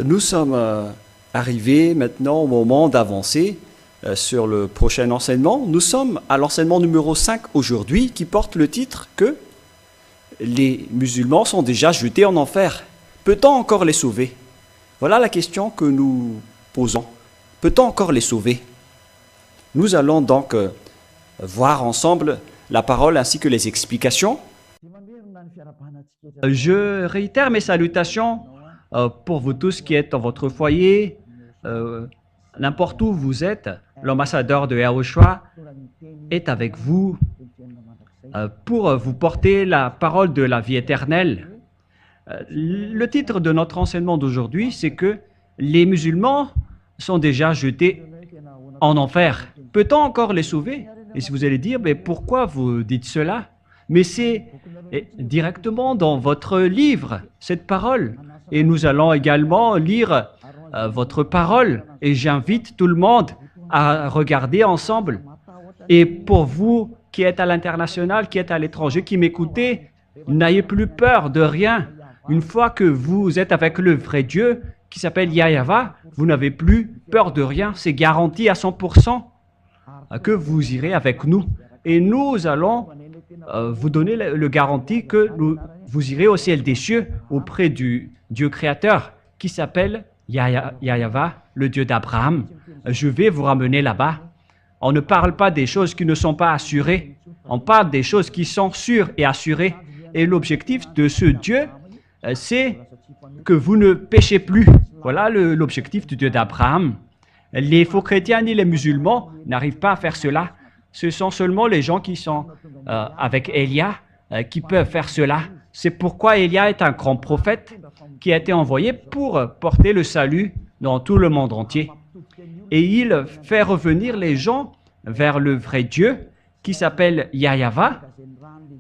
Nous sommes arrivés maintenant au moment d'avancer sur le prochain enseignement. Nous sommes à l'enseignement numéro 5 aujourd'hui qui porte le titre que les musulmans sont déjà jetés en enfer. Peut-on encore les sauver? Voilà la question que nous posons. Peut-on encore les sauver? Nous allons donc voir ensemble la parole ainsi que les explications. Je réitère mes salutations pour vous tous qui êtes dans votre foyer, n'importe où vous êtes. L'ambassadeur de Yahushua est avec vous pour vous porter la parole de la vie éternelle. Le titre de notre enseignement d'aujourd'hui, c'est que les musulmans sont déjà jetés en enfer. Peut-on encore les sauver? Et si vous allez dire, mais pourquoi vous dites cela? Mais c'est directement dans votre livre, cette parole. Et nous allons également lire votre parole. Et j'invite tout le monde à regarder ensemble. Et pour vous qui êtes à l'international, qui êtes à l'étranger, qui m'écoutez, n'ayez plus peur de rien. Une fois que vous êtes avec le vrai Dieu, qui s'appelle Yahweh, vous n'avez plus peur de rien. C'est garanti à 100% que vous irez avec nous. Et nous allons vous donner le garantie que vous irez au ciel des cieux auprès du Dieu créateur qui s'appelle Yahweh, le Dieu d'Abraham. Je vais vous ramener là-bas. On ne parle pas des choses qui ne sont pas assurées. On parle des choses qui sont sûres et assurées. Et l'objectif de ce Dieu, c'est que vous ne péchez plus. Voilà l'objectif du Dieu d'Abraham. Les faux chrétiens ni les musulmans n'arrivent pas à faire cela. Ce sont seulement les gens qui sont avec Élia qui peuvent faire cela. C'est pourquoi Élia est un grand prophète qui a été envoyé pour porter le salut dans tout le monde entier. Et il fait revenir les gens vers le vrai Dieu qui s'appelle Yahweh,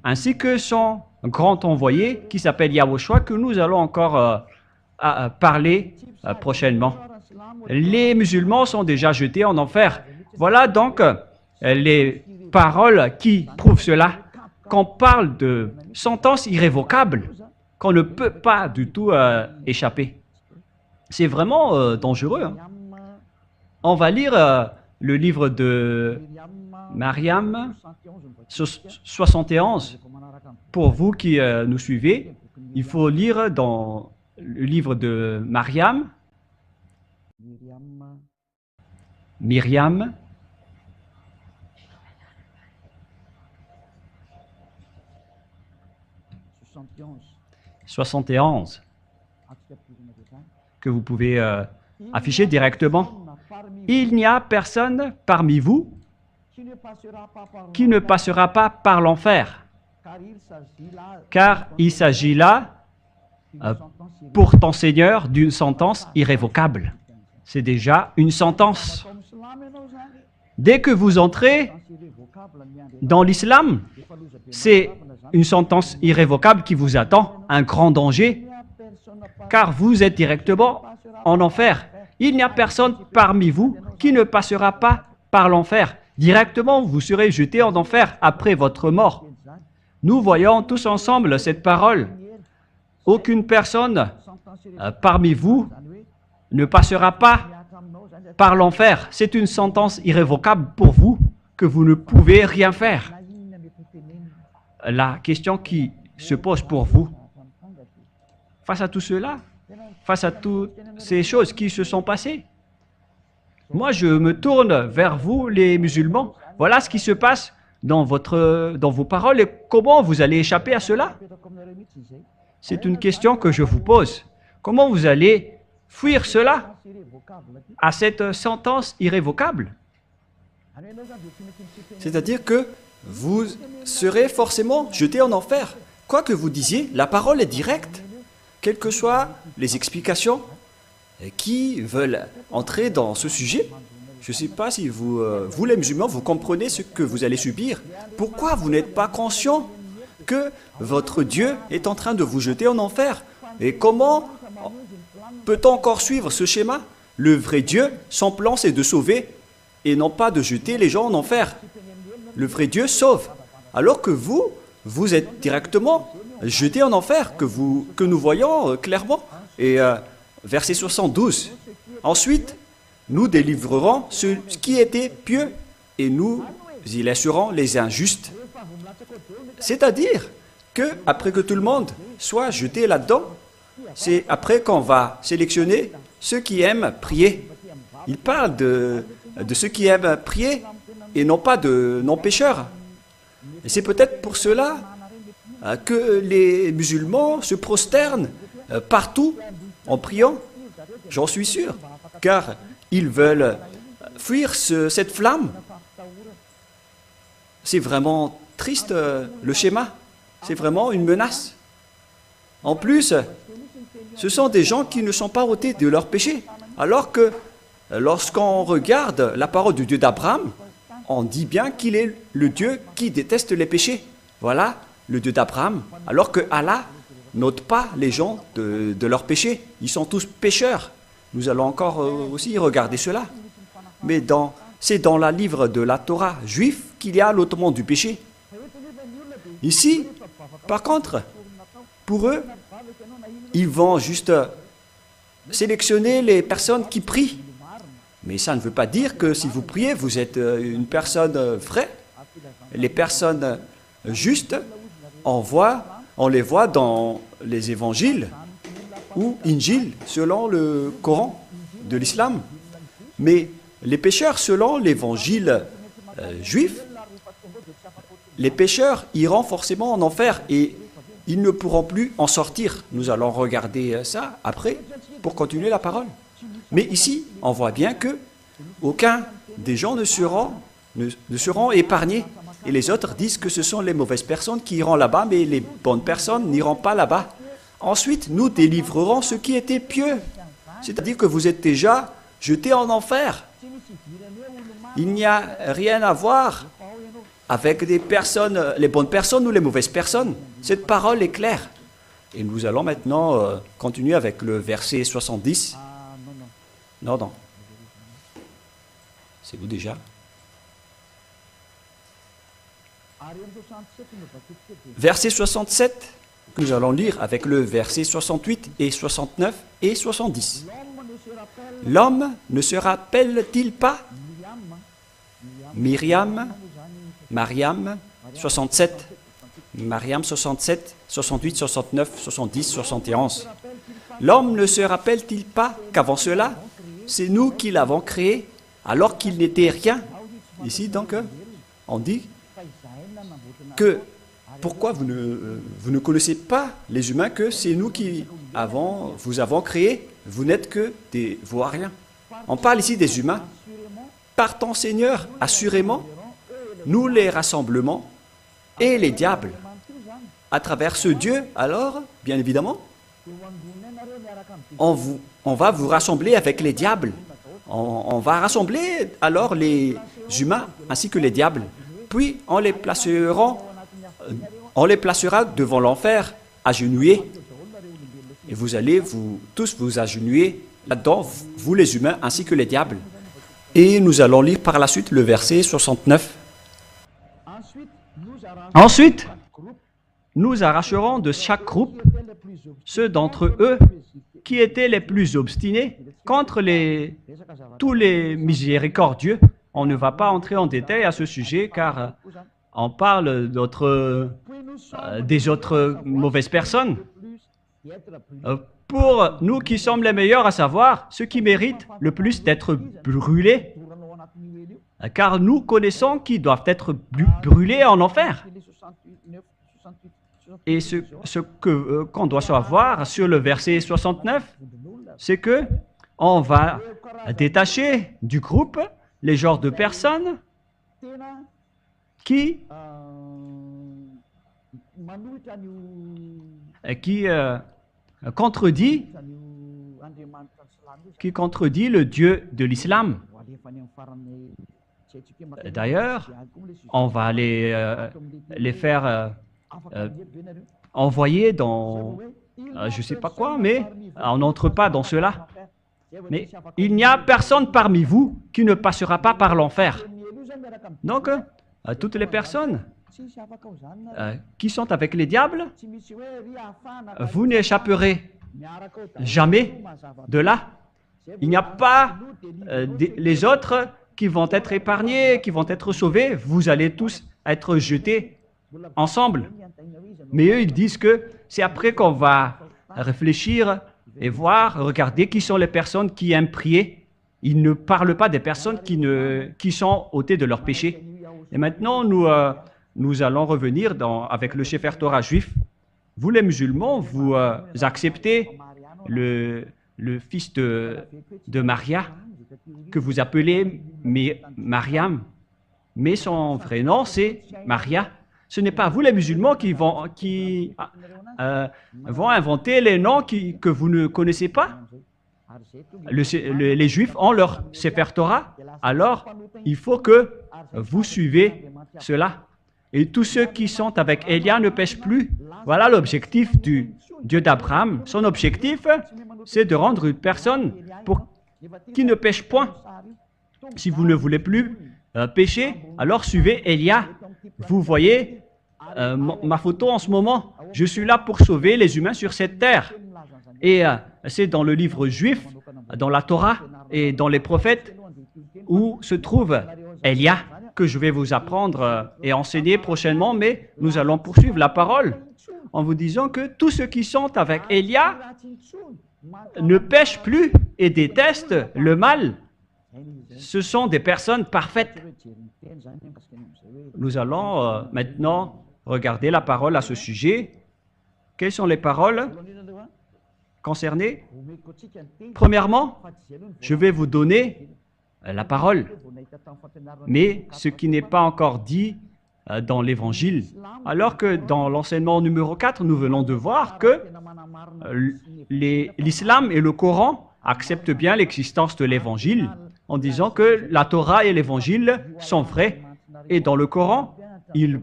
ainsi que son grand envoyé qui s'appelle Yahushua, que nous allons encore parler prochainement. Les musulmans sont déjà jetés en enfer. Voilà donc les paroles qui prouvent cela. Qu'on parle de sentence irrévocable, qu'on ne peut pas du tout échapper. C'est vraiment dangereux. Hein? On va lire le livre de Mariam 71. Pour vous qui nous suivez, il faut lire dans le livre de Mariam, Myriam, « 71 » que vous pouvez afficher directement. Il n'y a personne parmi vous qui ne passera pas par l'enfer, car il s'agit là, pour ton Seigneur, d'une sentence irrévocable. C'est déjà une sentence. Dès que vous entrez dans l'islam, c'est une sentence irrévocable qui vous attend, un grand danger, car vous êtes directement en enfer. Il n'y a personne parmi vous qui ne passera pas par l'enfer. Directement, vous serez jeté en enfer après votre mort. Nous voyons tous ensemble cette parole. Aucune personne parmi vous ne passera pas par l'enfer. C'est une sentence irrévocable pour vous que vous ne pouvez rien faire. La question qui se pose pour vous, face à tout cela, face à toutes ces choses qui se sont passées, moi je me tourne vers vous les musulmans. Voilà ce qui se passe dans vos paroles et comment vous allez échapper à cela. C'est une question que je vous pose. Comment vous allez fuir cela, à cette sentence irrévocable? C'est-à-dire que vous serez forcément jeté en enfer. Quoi que vous disiez, la parole est directe. Quelles que soient les explications qui veulent entrer dans ce sujet, je ne sais pas si vous les musulmans, vous comprenez ce que vous allez subir. Pourquoi vous n'êtes pas conscient que votre Dieu est en train de vous jeter en enfer? Et comment peut-on encore suivre ce schéma? Le vrai Dieu, son plan, c'est de sauver et non pas de jeter les gens en enfer. Le vrai Dieu sauve. Alors que vous êtes directement jetés en enfer, que nous voyons clairement. Et verset 72. Ensuite, nous délivrerons ce qui était pieux et nous y laisserons les injustes. C'est-à-dire que après que tout le monde soit jeté là-dedans, c'est après qu'on va sélectionner ceux qui aiment prier. Il parle de ceux qui aiment prier et non pas de non-pécheurs. Et c'est peut-être pour cela que les musulmans se prosternent partout en priant. J'en suis sûr, car ils veulent fuir cette flamme. C'est vraiment triste le schéma. C'est vraiment une menace. En plus, ce sont des gens qui ne sont pas ôtés de leurs péchés. Alors que lorsqu'on regarde la parole du Dieu d'Abraham, on dit bien qu'il est le Dieu qui déteste les péchés. Voilà le Dieu d'Abraham. Alors que Allah n'ôte pas les gens de leurs péchés. Ils sont tous pécheurs. Nous allons encore aussi regarder cela. Mais c'est dans le livre de la Torah juif qu'il y a l'ôtement du péché. Ici, par contre, pour eux, ils vont juste sélectionner les personnes qui prient. Mais ça ne veut pas dire que si vous priez, vous êtes une personne vraie. Les personnes justes, on les voit dans les évangiles ou Injil, selon le Coran de l'islam. Mais les pécheurs, selon l'évangile juif, les pécheurs iront forcément en enfer et ils ne pourront plus en sortir. Nous allons regarder ça après pour continuer la parole. Mais ici, on voit bien que aucun des gens ne seront épargnés. Et les autres disent que ce sont les mauvaises personnes qui iront là-bas, mais les bonnes personnes n'iront pas là-bas. Ensuite, nous délivrerons ceux qui étaient pieux. C'est-à-dire que vous êtes déjà jetés en enfer. Il n'y a rien à voir avec des personnes, les bonnes personnes ou les mauvaises personnes. Cette parole est claire. Et nous allons maintenant continuer avec le verset 70. Non. C'est où déjà? Verset 67, nous allons lire avec le verset 68 et 69 et 70. L'homme ne se rappelle-t-il pas Mariam 67, Mariam 67, 68, 69, 70, 71. L'homme ne se rappelle-t-il pas qu'avant cela, c'est nous qui l'avons créé alors qu'il n'était rien? Ici donc, on dit que pourquoi vous ne connaissez pas les humains que c'est nous qui vous avons créé, vous n'êtes que des voiriens. On parle ici des humains. Par ton Seigneur, assurément, nous les rassemblements et les diables. À travers ce Dieu, alors, bien évidemment, on va vous rassembler avec les diables. On va rassembler alors les humains ainsi que les diables. Puis on les placera devant l'enfer, agenouillés. Et vous allez tous vous agenouiller là-dedans, vous les humains ainsi que les diables. Et nous allons lire par la suite le verset 69. Ensuite, nous arracherons de chaque groupe ceux d'entre eux qui étaient les plus obstinés contre tous les miséricordieux. On ne va pas entrer en détail à ce sujet car on parle des autres mauvaises personnes. Pour nous qui sommes les meilleurs, à savoir ceux qui méritent le plus d'être brûlés, car nous connaissons qui doivent être brûlés en enfer. Et ce qu'on doit savoir sur le verset 69, c'est que on va détacher du groupe les genres de personnes qui contredit le Dieu de l'islam. D'ailleurs, on va les faire envoyer dans je ne sais pas quoi, mais on n'entre pas dans cela. Mais il n'y a personne parmi vous qui ne passera pas par l'enfer. Donc, toutes les personnes qui sont avec les diables, vous n'échapperez jamais de là. Il n'y a pas les autres qui vont être épargnés, qui vont être sauvés. Vous allez tous être jetés ensemble. Mais eux, ils disent que c'est après qu'on va réfléchir et voir, regarder qui sont les personnes qui aiment prier. Ils ne parlent pas des personnes qui sont ôtées de leur péché. Et maintenant, nous allons revenir avec le Sefer Torah juif. Vous, les musulmans, vous acceptez le fils de Maria, que vous appelez Mariam, mais son vrai nom, c'est Maria. Ce n'est pas vous, les musulmans, qui vont inventer les noms que vous ne connaissez pas. Les Juifs ont leur Sefer Torah, alors il faut que vous suivez cela. Et tous ceux qui sont avec Élia ne pêchent plus. Voilà l'objectif du Dieu d'Abraham. Son objectif, c'est de rendre une personne qui ne pêche point. Si vous ne voulez plus pécher, alors suivez Élia. Vous voyez ma photo en ce moment. Je suis là pour sauver les humains sur cette terre. Et c'est dans le livre juif, dans la Torah et dans les prophètes où se trouve Élia que je vais vous apprendre et enseigner prochainement, mais nous allons poursuivre la parole en vous disant que tous ceux qui sont avec Élia ne pêchent plus et détestent le mal. Ce sont des personnes parfaites. Nous allons maintenant regarder la parole à ce sujet. Quelles sont les paroles concernées? Premièrement, je vais vous donner la parole, mais ce qui n'est pas encore dit dans l'Évangile. Alors que dans l'enseignement numéro 4, nous venons de voir que l'islam et le Coran acceptent bien l'existence de l'Évangile en disant que la Torah et l'Évangile sont vrais. Et dans le Coran, ils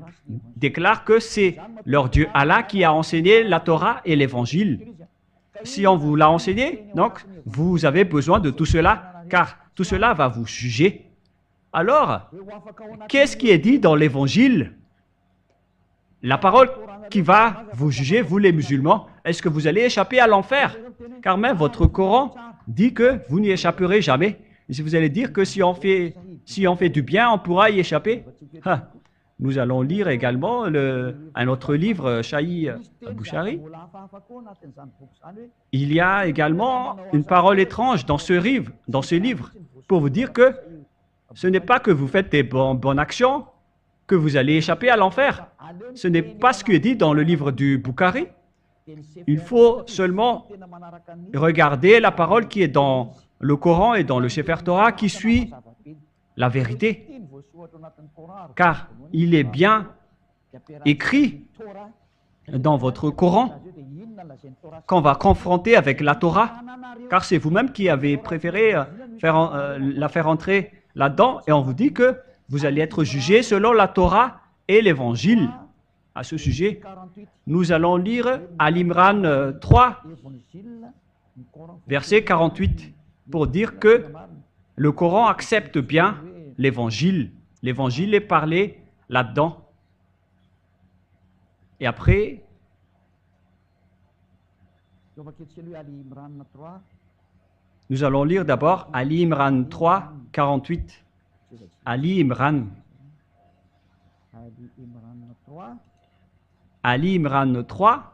déclarent que c'est leur Dieu Allah qui a enseigné la Torah et l'Évangile. Si on vous l'a enseigné, donc vous avez besoin de tout cela, car tout cela va vous juger. Alors, qu'est-ce qui est dit dans l'Évangile? La parole qui va vous juger, vous les musulmans, est-ce que vous allez échapper à l'enfer? Car même votre Coran dit que vous n'y échapperez jamais. Et si vous allez dire que si on fait du bien, on pourra y échapper. Nous allons lire également un autre livre, Shahi Bouchari. Il y a également une parole étrange dans ce livre pour vous dire que ce n'est pas que vous faites des bonnes actions que vous allez échapper à l'enfer. Ce n'est pas ce qui est dit dans le livre du Bukhari. Il faut seulement regarder la parole qui est dans le Coran et dans le Sefer Torah qui suit la vérité. Car il est bien écrit dans votre Coran qu'on va confronter avec la Torah, car c'est vous-même qui avez préféré la faire entrer là-dedans, et on vous dit que vous allez être jugé selon la Torah et l'Évangile. À ce sujet, nous allons lire Al-Imran 3, verset 48, pour dire que le Coran accepte bien l'Évangile. L'Évangile est parlé là-dedans. Et après, nous allons lire d'abord Ali Imran 3, 48. Ali Imran. Ali Imran 3.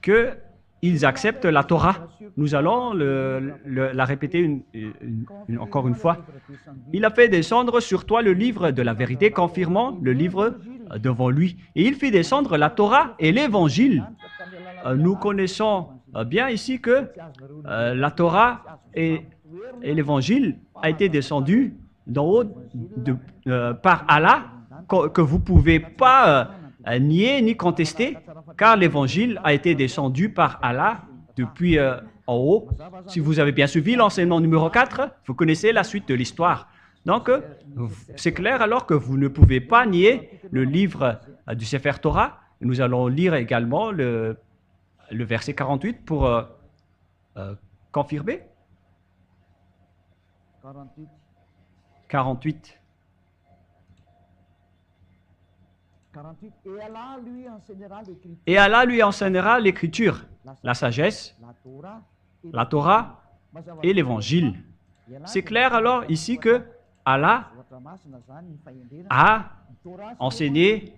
Qu'ils acceptent la Torah. Nous allons la répéter encore une fois. Il a fait descendre sur toi le livre de la vérité, confirmant le livre devant lui. Et il fit descendre la Torah et l'Évangile. Nous connaissons bien ici que la Torah et l'Évangile a été descendu d'en haut par Allah, que vous ne pouvez pas nier ni contester, car l'Évangile a été descendu par Allah depuis en haut. Si vous avez bien suivi l'enseignement numéro 4, vous connaissez la suite de l'histoire. Donc, c'est clair alors que vous ne pouvez pas nier le livre du Sefer Torah. Nous allons lire également le verset 48 pour confirmer. 48. 48. Et Allah lui enseignera l'écriture, Et Allah lui enseignera l'écriture, la sagesse, la Torah et l'évangile. C'est clair alors ici que Allah a enseigné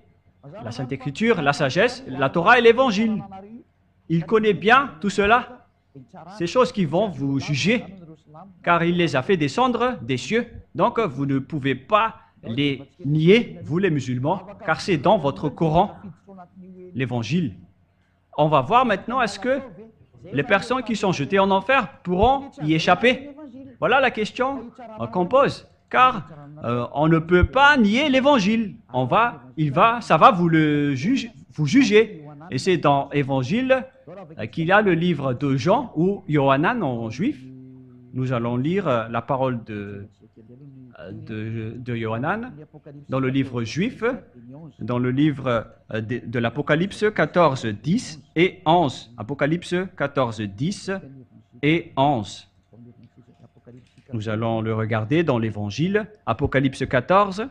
la Sainte Écriture, la sagesse, la Torah et l'évangile. Il connaît bien tout cela, ces choses qui vont vous juger, car il les a fait descendre des cieux. Donc vous ne pouvez pas les nier, vous les musulmans, car c'est dans votre Coran, l'évangile. On va voir maintenant, est-ce que les personnes qui sont jetées en enfer pourront y échapper? Voilà la question qu'on pose, car on ne peut pas nier l'évangile. Ça va vous juger. Et c'est dans l'évangile qu'il y a le livre de Jean ou Yohanan en juif. Nous allons lire la parole de Yohanan dans le livre juif, dans le livre de l'Apocalypse 14, 10 et 11. Apocalypse 14, 10 et 11. Nous allons le regarder dans l'Évangile, Apocalypse 14.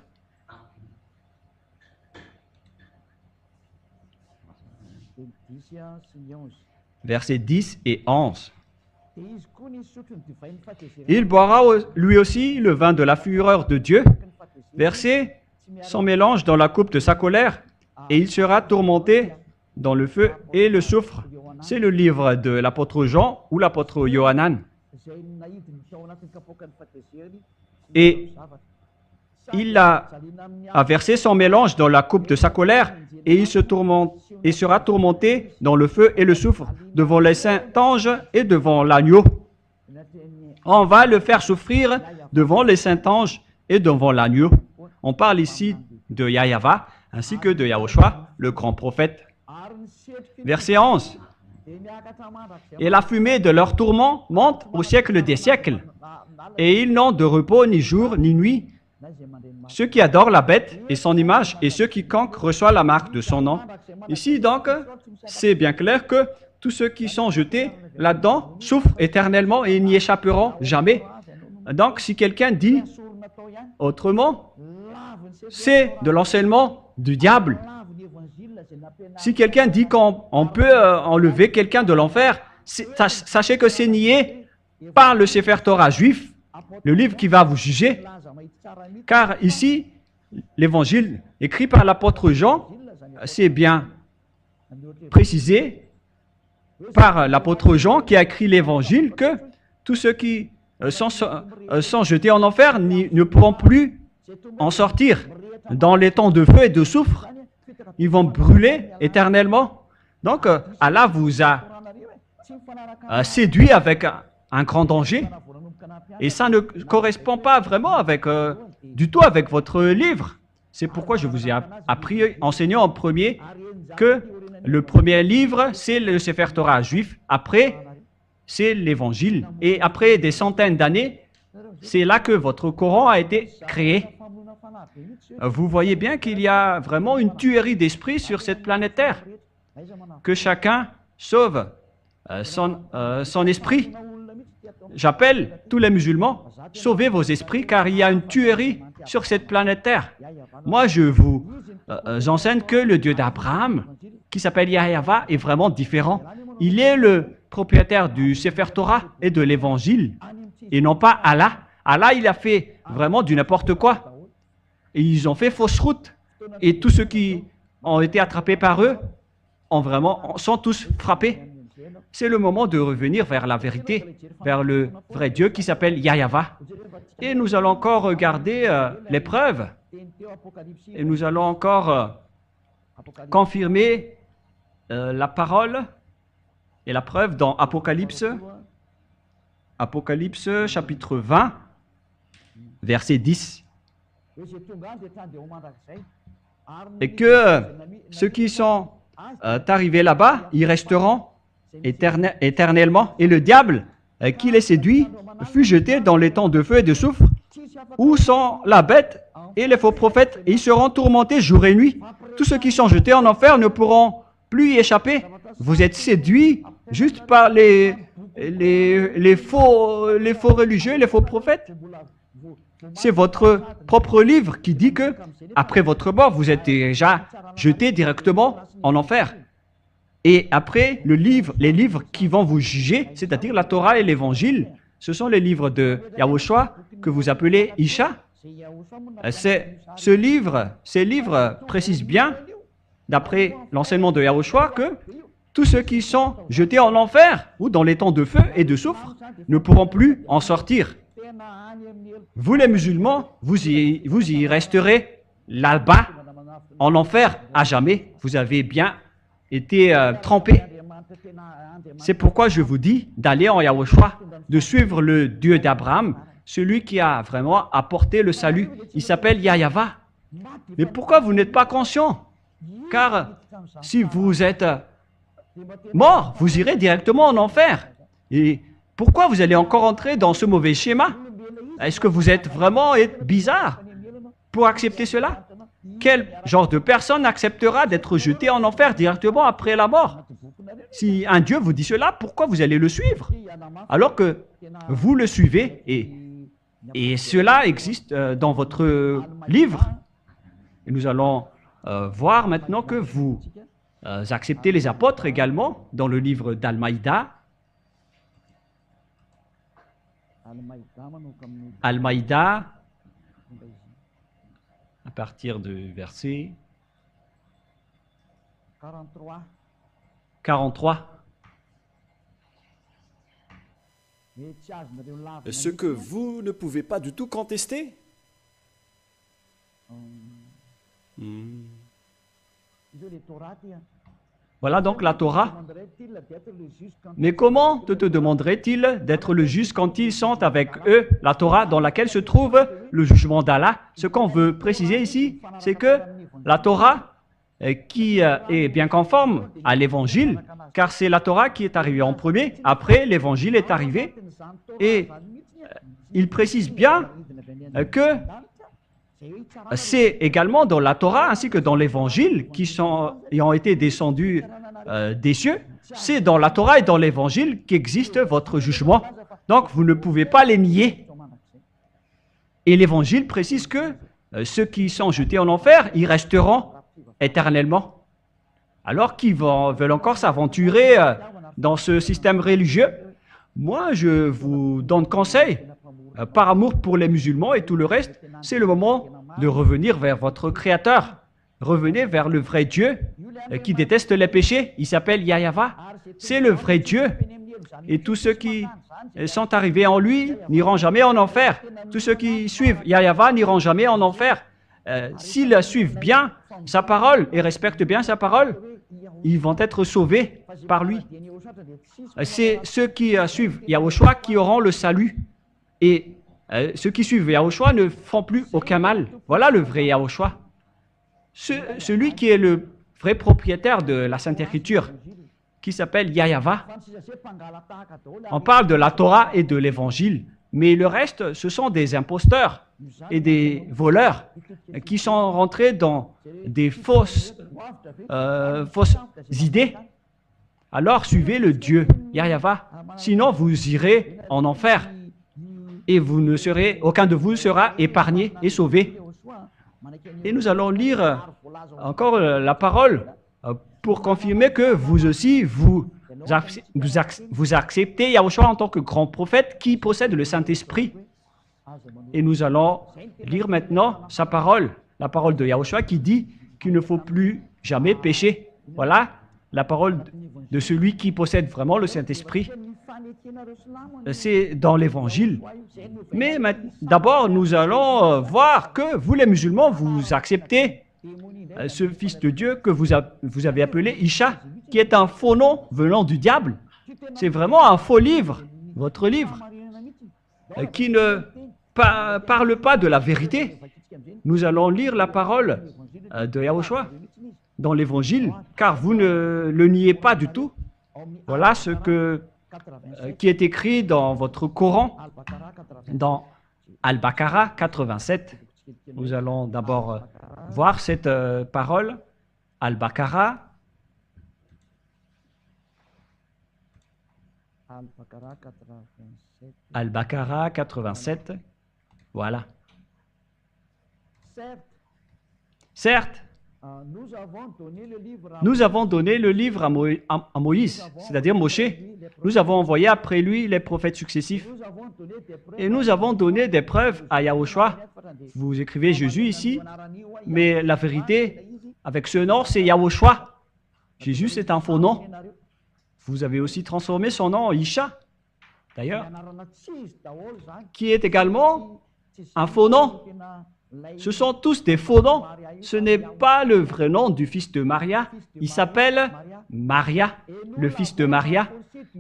Versets 10 et 11. Il boira lui aussi le vin de la fureur de Dieu, versé sans mélange dans la coupe de sa colère, et il sera tourmenté dans le feu et le soufre. C'est le livre de l'apôtre Jean ou l'apôtre Yohanan. Et il a versé son mélange dans la coupe de sa colère, et il sera tourmenté dans le feu et le soufre, devant les saints anges et devant l'agneau. On va le faire souffrir devant les saints anges et devant l'agneau. On parle ici de Yahyawa, ainsi que de Yahushua, le grand prophète. Verset 11. Et la fumée de leur tourment monte au siècle des siècles, et ils n'ont de repos ni jour ni nuit, ceux qui adorent la bête et son image, et ceux qui quiconque reçoit la marque de son nom. Ici donc, c'est bien clair que tous ceux qui sont jetés là-dedans souffrent éternellement et n'y échapperont jamais. Donc si quelqu'un dit autrement, c'est de l'enseignement du diable. Si quelqu'un dit qu'on peut enlever quelqu'un de l'enfer, sachez que c'est nié par le Sefer Torah juif, le livre qui va vous juger. Car ici, l'évangile écrit par l'apôtre Jean, c'est bien précisé par l'apôtre Jean qui a écrit l'évangile que tous ceux qui sont jetés en enfer ne pourront plus en sortir. Dans les temps de feu et de soufre, ils vont brûler éternellement. Donc, Allah vous a séduit avec un grand danger. Et ça ne correspond pas vraiment du tout avec votre livre. C'est pourquoi je vous ai enseigné en premier que le premier livre, c'est le Sefer Torah juif. Après, c'est l'évangile. Et après des centaines d'années, c'est là que votre Coran a été créé. Vous voyez bien qu'il y a vraiment une tuerie d'esprit sur cette planète Terre. Que chacun sauve son esprit. J'appelle tous les musulmans, sauvez vos esprits car il y a une tuerie sur cette planète Terre. Moi, je vous enseigne que le Dieu d'Abraham, qui s'appelle Yahyawa, est vraiment différent. Il est le propriétaire du Sefer Torah et de l'Évangile, et non pas Allah. Allah, il a fait vraiment du n'importe quoi. Et ils ont fait fausse route. Et tous ceux qui ont été attrapés par eux sont tous frappés. C'est le moment de revenir vers la vérité, vers le vrai Dieu qui s'appelle Yahyawa. Et nous allons encore regarder les preuves. Et nous allons encore confirmer la parole et la preuve dans Apocalypse chapitre 20, verset 10. Et que ceux qui sont arrivés là-bas, ils resteront éternellement. Et le diable qui les séduit fut jeté dans les temps de feu et de soufre, où sont la bête et les faux prophètes, et ils seront tourmentés jour et nuit. Tous ceux qui sont jetés en enfer ne pourront plus y échapper. Vous êtes séduits juste par les les faux religieux, les faux prophètes. C'est votre propre livre qui dit que, après votre mort, vous êtes déjà jeté directement en enfer. Et après, les livres qui vont vous juger, c'est-à-dire la Torah et l'Évangile, ce sont les livres de Yahushua que vous appelez Isha. Ces livres précisent bien, d'après l'enseignement de Yahushua, que tous ceux qui sont jetés en enfer ou dans les temps de feu et de soufre ne pourront plus en sortir. Vous les musulmans, vous y resterez là-bas, en enfer, à jamais. Vous avez bien été trempés. C'est pourquoi je vous dis d'aller en Yahushua, de suivre le Dieu d'Abraham, celui qui a vraiment apporté le salut. Il s'appelle Yahweh. Mais pourquoi vous n'êtes pas conscient? Car si vous êtes mort, vous irez directement en enfer. Et pourquoi vous allez encore entrer dans ce mauvais schéma? Est-ce que vous êtes vraiment bizarre pour accepter cela? Quel genre de personne acceptera d'être jeté en enfer directement après la mort? Si un Dieu vous dit cela, pourquoi vous allez le suivre? Alors que vous le suivez et cela existe dans votre livre. Et nous allons voir maintenant que vous acceptez les apôtres également dans le livre d'Al-Maïda. Al-Maïda, à partir du verset 43. Ce que vous ne pouvez pas du tout contester. Voilà donc la Torah. Mais comment te demanderait-il d'être le juge quand ils sont avec eux, la Torah dans laquelle se trouve le jugement d'Allah? Ce qu'on veut préciser ici, c'est que la Torah qui est bien conforme à l'Évangile, car c'est la Torah qui est arrivée en premier, après l'Évangile est arrivé, et il précise bien que c'est également dans la Torah ainsi que dans l'Évangile qui ont été descendus des cieux. C'est dans la Torah et dans l'Évangile qu'existe votre jugement. Donc, vous ne pouvez pas les nier. Et l'Évangile précise que ceux qui sont jetés en enfer, ils resteront éternellement. Alors qu'ils veulent encore s'aventurer dans ce système religieux, moi, je vous donne conseil, par amour pour les musulmans et tout le reste, c'est le moment de revenir vers votre Créateur. Revenez vers le vrai Dieu qui déteste les péchés. Il s'appelle Yahweh. C'est le vrai Dieu. Et tous ceux qui sont arrivés en lui n'iront jamais en enfer. Tous ceux qui suivent Yahweh n'iront jamais en enfer. S'ils suivent bien sa parole et respectent bien sa parole, ils vont être sauvés par lui. C'est ceux qui suivent Yahushua qui auront le salut. Et ceux qui suivent Yahushua ne font plus aucun mal. Voilà le vrai Yahushua. Celui qui est le vrai propriétaire de la Sainte Écriture, qui s'appelle Yahweh. On parle de la Torah et de l'Évangile, mais le reste, ce sont des imposteurs et des voleurs qui sont rentrés dans des fausses idées. Alors suivez le Dieu, Yahweh, sinon vous irez en enfer. Et aucun de vous sera épargné et sauvé. Et nous allons lire encore la parole pour confirmer que vous aussi, vous acceptez Yahushua en tant que grand prophète qui possède le Saint-Esprit. Et nous allons lire maintenant sa parole, la parole de Yahushua qui dit qu'il ne faut plus jamais pécher. Voilà la parole de celui qui possède vraiment le Saint-Esprit. C'est dans l'Évangile. Mais d'abord, nous allons voir que vous, les musulmans, vous acceptez ce Fils de Dieu que vous avez appelé Isha, qui est un faux nom venant du diable. C'est vraiment un faux livre, votre livre, qui ne parle pas de la vérité. Nous allons lire la parole de Yahushua dans l'Évangile, car vous ne le niez pas du tout. Voilà ce qui est écrit dans votre Coran, dans Al-Baqarah 87. Nous allons d'abord voir cette parole, Al-Baqarah Al-Baqarah 87. Al-Baqarah 87. Voilà. Certes, Certes, nous avons donné le livre à nous avons donné le livre à Moïse, c'est-à-dire Moshe. Nous avons envoyé après lui les prophètes successifs. Nous avons donné des preuves Et nous avons donné des preuves à Yahushua. Vous écrivez Jésus ici, mais la vérité, avec ce nom, c'est Yahushua. Jésus, c'est un faux nom. Vous avez aussi transformé son nom en Isha, d'ailleurs, qui est également un faux nom. Ce sont tous des faux noms. Ce n'est pas le vrai nom du fils de Maria. Il s'appelle Maria, le fils de Maria.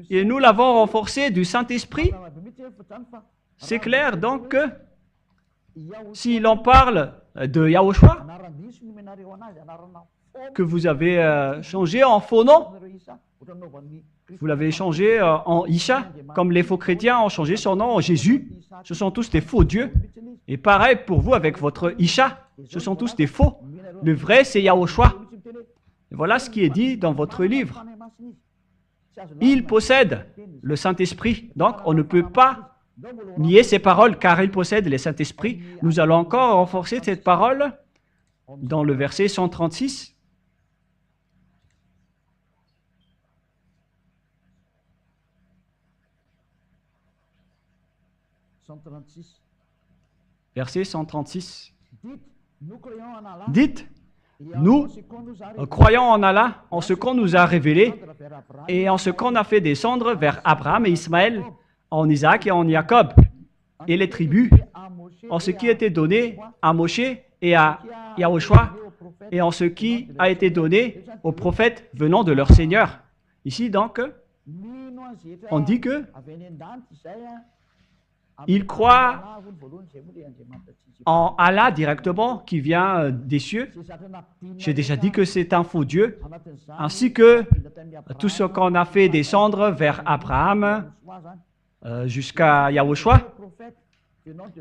Et nous l'avons renforcé du Saint-Esprit. C'est clair donc que s'il en parle de Yahushua, que vous avez changé en faux nom, vous l'avez changé en Isha, comme les faux chrétiens ont changé son nom en Jésus. Ce sont tous des faux dieux. Et pareil pour vous avec votre Isha, ce sont tous des faux. Le vrai, c'est Yahushua. Et voilà ce qui est dit dans votre livre. Il possède le Saint-Esprit. Donc, on ne peut pas nier ces paroles car il possède le Saint-Esprit. Nous allons encore renforcer cette parole dans le verset 136. Verset 136. Dites, nous croyons en Allah, en ce qu'on nous a révélé et en ce qu'on a fait descendre vers Abraham et Ismaël, en Isaac et en Jacob, et les tribus, en ce qui a été donné à Moshe et à Yahushua, et en ce qui a été donné aux prophètes venant de leur Seigneur. Ici donc, on dit que il croit en Allah directement, qui vient des cieux. J'ai déjà dit que c'est un faux Dieu, ainsi que tout ce qu'on a fait descendre vers Abraham jusqu'à Yahushua,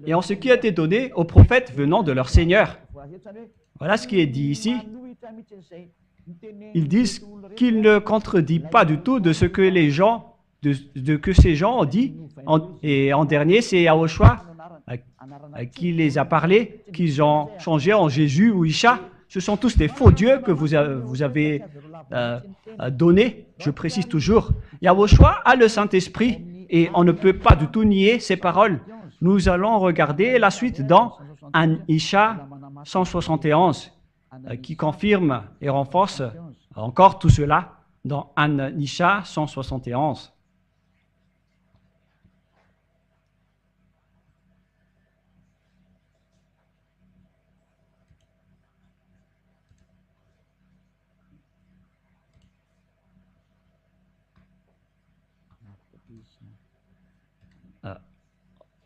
et en ce qui a été donné aux prophètes venant de leur Seigneur. Voilà ce qui est dit ici. Ils disent qu'il ne contredit pas du tout de ce que les gens que ces gens ont dit, et en dernier, c'est Yahushua qui les a parlé, qu'ils ont changé en Jésus ou Isha. Ce sont tous des faux dieux que vous avez donnés, je précise toujours. Yahushua a le Saint-Esprit et on ne peut pas du tout nier ses paroles. Nous allons regarder la suite dans An Isha 171, qui confirme et renforce encore tout cela dans An Isha 171.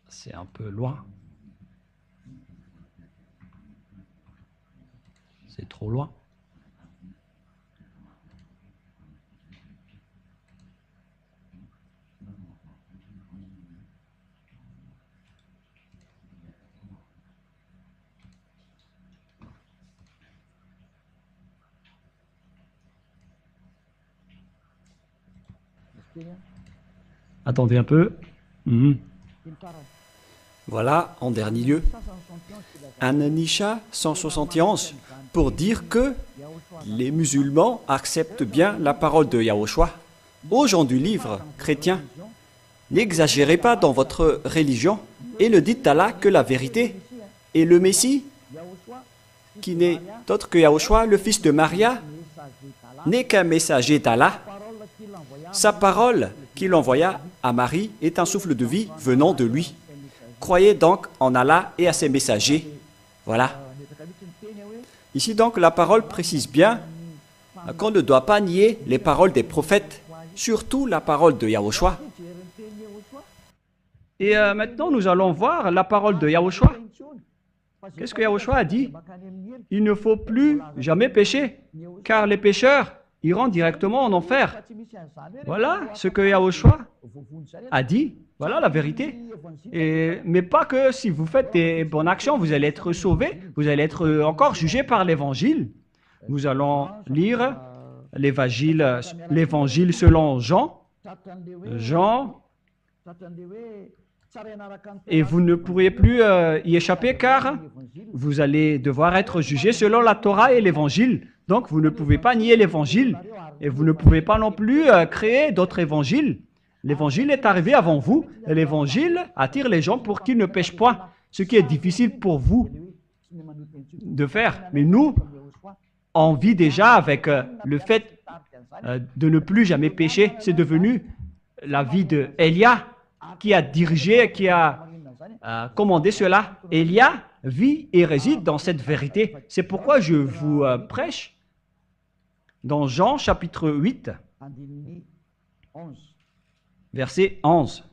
C'est un peu loin. C'est trop loin. Attendez un peu. Voilà, en dernier lieu, An Isha 171, pour dire que les musulmans acceptent bien la parole de Yahushua. Aux gens du livre chrétien, n'exagérez pas dans votre religion et ne dites à Allah que la vérité. Et le Messie, qui n'est autre que Yahushua, le fils de Maria, n'est qu'un messager d'Allah. Sa parole qu'il envoya à Marie est un souffle de vie venant de lui. Croyez donc en Allah et à ses messagers. Voilà. Ici donc, la parole précise bien qu'on ne doit pas nier les paroles des prophètes, surtout la parole de Yahushua. Et maintenant, nous allons voir la parole de Yahushua. Qu'est-ce que Yahushua a dit? Il ne faut plus jamais pécher, car les pécheurs iront directement en enfer. Voilà ce que Yahushua a dit. Voilà la vérité. Mais pas que si vous faites des bonnes actions, vous allez être sauvés, vous allez être encore jugés par l'Évangile. Nous allons lire l'Évangile selon Jean, Jean, et vous ne pourriez plus y échapper car vous allez devoir être jugé selon la Torah et l'Évangile. Donc, vous ne pouvez pas nier l'Évangile et vous ne pouvez pas non plus créer d'autres évangiles. L'Évangile est arrivé avant vous et l'Évangile attire les gens pour qu'ils ne pêchent point, ce qui est difficile pour vous de faire. Mais nous, on vit déjà avec le fait de ne plus jamais pécher. C'est devenu la vie de Élia qui a dirigé, qui a commandé cela. Élia vit et réside dans cette vérité. C'est pourquoi je vous prêche dans Jean chapitre 8, verset 11.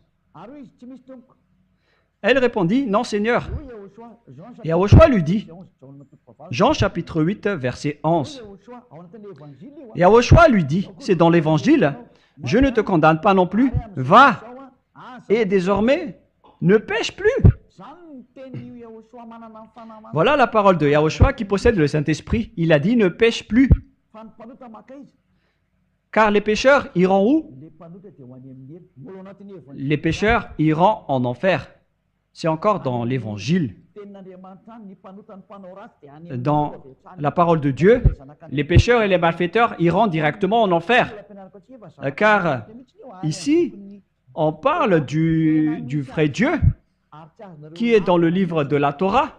Elle répondit, non Seigneur. Et Yahushua lui dit, Jean chapitre 8, verset 11. Et Yahushua lui dit, c'est dans l'Évangile, je ne te condamne pas non plus, va, et désormais, ne pêche plus. Voilà la parole de Yahushua qui possède le Saint-Esprit. Il a dit, ne pêche plus. Car les pécheurs iront où? Les pécheurs iront en enfer. C'est encore dans l'Évangile. Dans la parole de Dieu, les pécheurs et les malfaiteurs iront directement en enfer. Car ici, on parle du vrai Dieu qui est dans le livre de la Torah.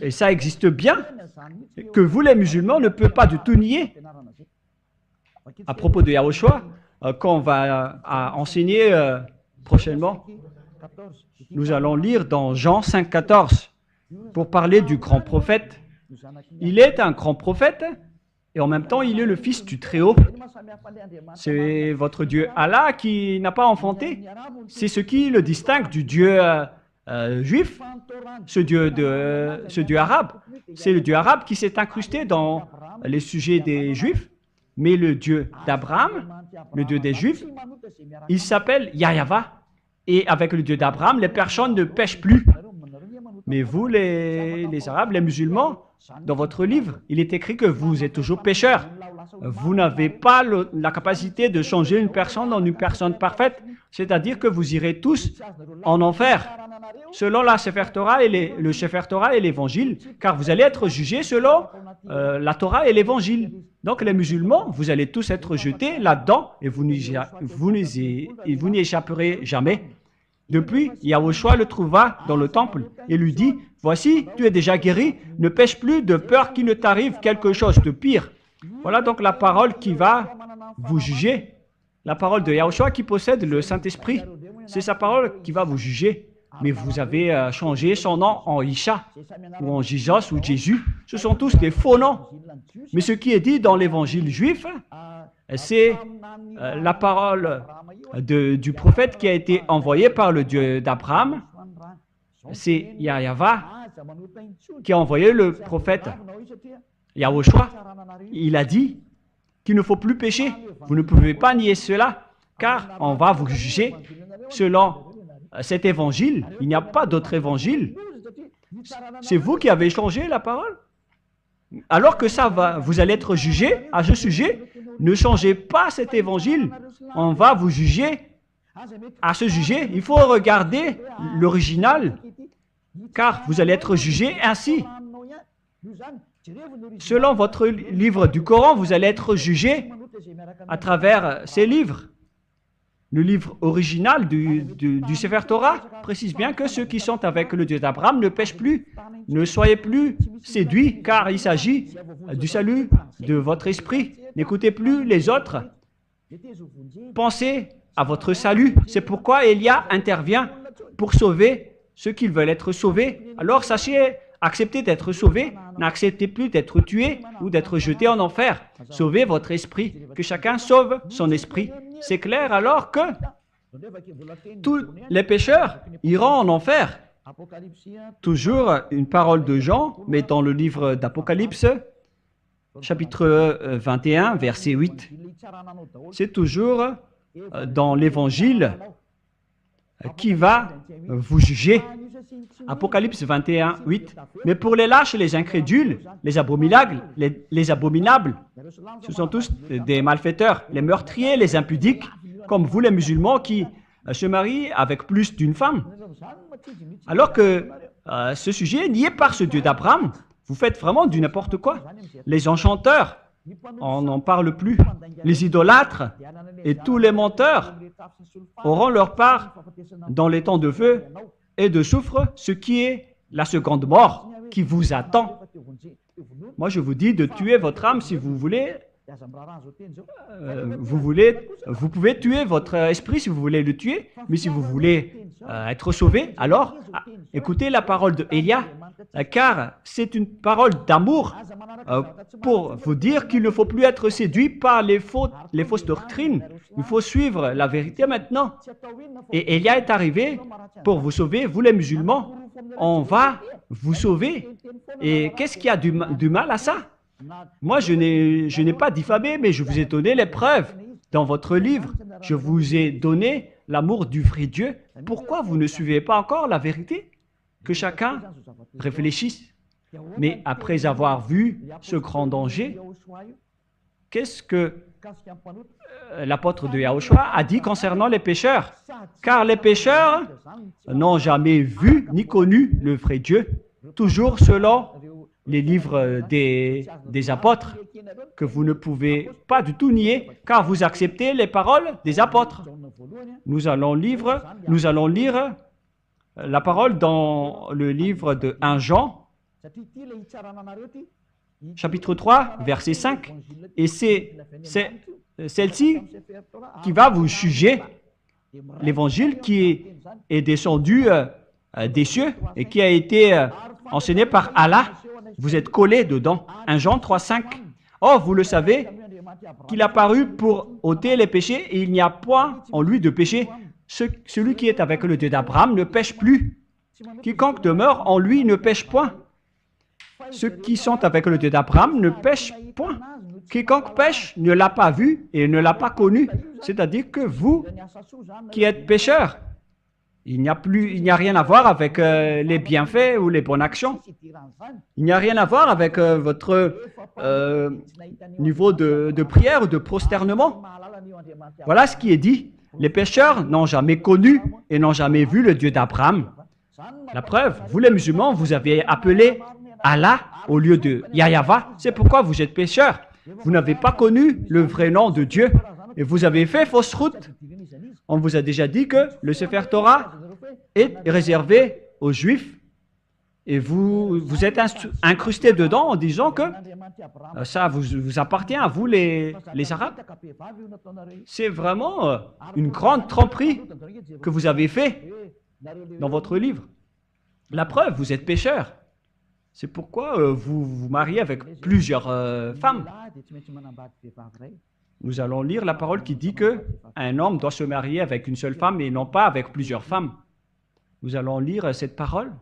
Et ça existe bien, que vous les musulmans ne pouvez pas du tout nier. À propos de Yahushua, quand on va enseigner prochainement, nous allons lire dans Jean 5,14 pour parler du grand prophète. Il est un grand prophète et en même temps il est le fils du Très-Haut. C'est votre Dieu Allah qui n'a pas enfanté. C'est ce qui le distingue du Dieu juif, ce Dieu arabe. C'est le Dieu arabe qui s'est incrusté dans les sujets des Juifs. Mais le Dieu d'Abraham, le Dieu des Juifs, il s'appelle Yahva. Et avec le Dieu d'Abraham, les personnes ne pêchent plus. Mais vous, les Arabes, les musulmans, dans votre livre, il est écrit que vous êtes toujours pécheurs. Vous n'avez pas la capacité de changer une personne en une personne parfaite. C'est-à-dire que vous irez tous en enfer, selon la Sefer Torah et le Sefer Torah et l'Évangile, car vous allez être jugés selon la Torah et l'Évangile. Donc les musulmans, vous allez tous être jetés là-dedans et vous n'y échapperez jamais. Depuis, Yahushua le trouva dans le temple et lui dit, « Voici, tu es déjà guéri, ne pêche plus de peur qu'il ne t'arrive quelque chose de pire. » Voilà donc la parole qui va vous juger. La parole de Yahushua qui possède le Saint-Esprit. C'est sa parole qui va vous juger. Mais vous avez changé son nom en Isha, ou en Jesus, ou Jésus. Ce sont tous des faux noms. Mais ce qui est dit dans l'évangile juif, c'est la parole du prophète qui a été envoyé par le Dieu d'Abraham. C'est Yahva qui a envoyé le prophète Yahushua. Il a dit qu'il ne faut plus pécher. Vous ne pouvez pas nier cela, car on va vous juger selon cet évangile. Il n'y a pas d'autre évangile. C'est vous qui avez changé la parole. Alors que ça va, vous allez être jugé à ce sujet. Ne changez pas cet évangile. On va vous juger. À ce sujet, il faut regarder l'original, car vous allez être jugé ainsi. Selon votre livre du Coran, vous allez être jugé à travers ces livres. Le livre original du Sefer Torah précise bien que ceux qui sont avec le Dieu d'Abraham ne pêchent plus. Ne soyez plus séduits, car il s'agit du salut de votre esprit. N'écoutez plus les autres. Pensez à votre salut. C'est pourquoi Élia intervient pour sauver ceux qui veulent être sauvés. Alors sachez, acceptez d'être sauvés. N'acceptez plus d'être tués ou d'être jetés en enfer. Sauvez votre esprit. Que chacun sauve son esprit. C'est clair alors que tous les pécheurs iront en enfer. Toujours une parole de Jean, mais dans le livre d'Apocalypse, chapitre 21, verset 8. C'est toujours dans l'Évangile qui va vous juger. Apocalypse 21, 8. Mais pour les lâches et les incrédules, les abominables, ce sont tous des malfaiteurs, les meurtriers, les impudiques, comme vous les musulmans qui se marient avec plus d'une femme. Alors que ce sujet nié par ce Dieu d'Abraham, vous faites vraiment du n'importe quoi. Les enchanteurs, on n'en parle plus. Les idolâtres et tous les menteurs auront leur part dans les temps de feu et de soufre, ce qui est la seconde mort qui vous attend. Moi, je vous dis de tuer votre âme si vous voulez. Vous pouvez tuer votre esprit si vous voulez le tuer, mais si vous voulez être sauvé, alors écoutez la parole de Élia, car c'est une parole d'amour pour vous dire qu'il ne faut plus être séduit par les fausses doctrines. Il faut suivre la vérité maintenant. Et Élia est arrivé pour vous sauver, vous les musulmans. On va vous sauver. Et qu'est-ce qu'il y a du mal à ça? Moi, je n'ai pas diffamé, mais je vous ai donné les preuves. Dans votre livre, je vous ai donné l'amour du vrai Dieu. Pourquoi vous ne suivez pas encore la vérité? Que chacun réfléchisse. Mais après avoir vu ce grand danger, qu'est-ce que l'apôtre de Yahushua a dit concernant les pécheurs? Car les pécheurs n'ont jamais vu ni connu le vrai Dieu, toujours selon les livres des apôtres, que vous ne pouvez pas du tout nier, car vous acceptez les paroles des apôtres. Nous allons lire la parole dans le livre de 1 Jean, chapitre 3, verset 5, et c'est celle-ci qui va vous juger. L'évangile qui est descendu des cieux et qui a été enseigné par Allah. Vous êtes collés dedans. 1 Jean 3, 5. Oh, vous le savez, qu'il a paru pour ôter les péchés et il n'y a point en lui de péché. Celui qui est avec le Dieu d'Abraham ne pêche plus. Quiconque demeure en lui ne pêche point. Ceux qui sont avec le Dieu d'Abraham ne pêchent point. Quiconque pêche ne l'a pas vu et ne l'a pas connu. C'est-à-dire que vous qui êtes pécheurs, il n'y a rien à voir avec les bienfaits ou les bonnes actions. Il n'y a rien à voir avec votre niveau de prière ou de prosternement. Voilà ce qui est dit. Les pécheurs n'ont jamais connu et n'ont jamais vu le Dieu d'Abraham. La preuve, vous les musulmans, vous avez appelé Allah au lieu de Yahweh. C'est pourquoi vous êtes pécheurs. Vous n'avez pas connu le vrai nom de Dieu et vous avez fait fausse route. On vous a déjà dit que le Sefer Torah est réservé aux Juifs et vous êtes incrustés dedans en disant que ça vous appartient à vous les Arabes. C'est vraiment une grande tromperie que vous avez fait dans votre livre. La preuve, vous êtes pécheurs. C'est pourquoi vous vous mariez avec plusieurs femmes. Nous allons lire la parole qui dit qu'un homme doit se marier avec une seule femme et non pas avec plusieurs femmes. Nous allons lire cette parole.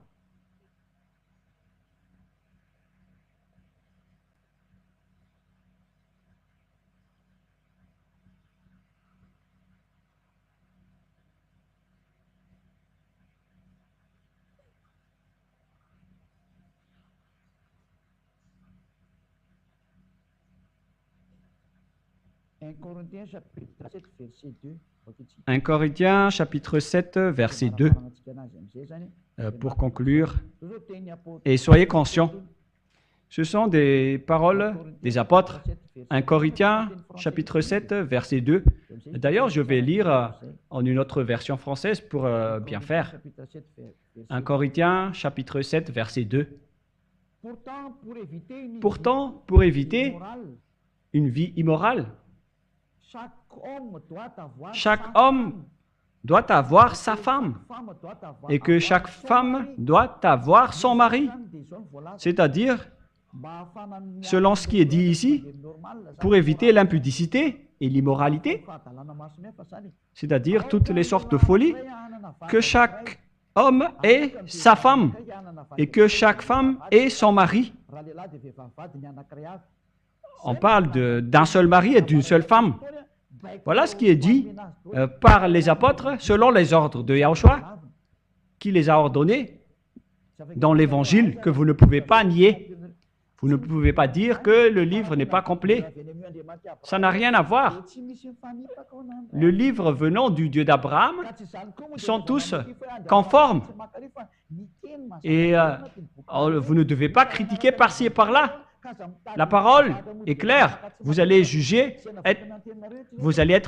« 1 Corinthiens chapitre 7, verset 2. Pour conclure, et soyez conscients, ce sont des paroles des apôtres. 1 Corinthiens chapitre 7, verset 2. D'ailleurs, je vais lire en une autre version française pour bien faire. 1 Corinthiens chapitre 7, verset 2. Pourtant, pour éviter une vie immorale, chaque homme doit avoir sa femme et que chaque femme doit avoir son mari. C'est-à-dire, selon ce qui est dit ici, pour éviter l'impudicité et l'immoralité, c'est-à-dire toutes les sortes de folies, que chaque homme ait sa femme et que chaque femme ait son mari. On parle d'un seul mari et d'une seule femme. Voilà ce qui est dit par les apôtres selon les ordres de Yahushua, qui les a ordonnés dans l'Évangile que vous ne pouvez pas nier. Vous ne pouvez pas dire que le livre n'est pas complet. Ça n'a rien à voir. Le livre venant du Dieu d'Abraham sont tous conformes. Et vous ne devez pas critiquer par-ci et par-là. La parole est claire. Vous allez être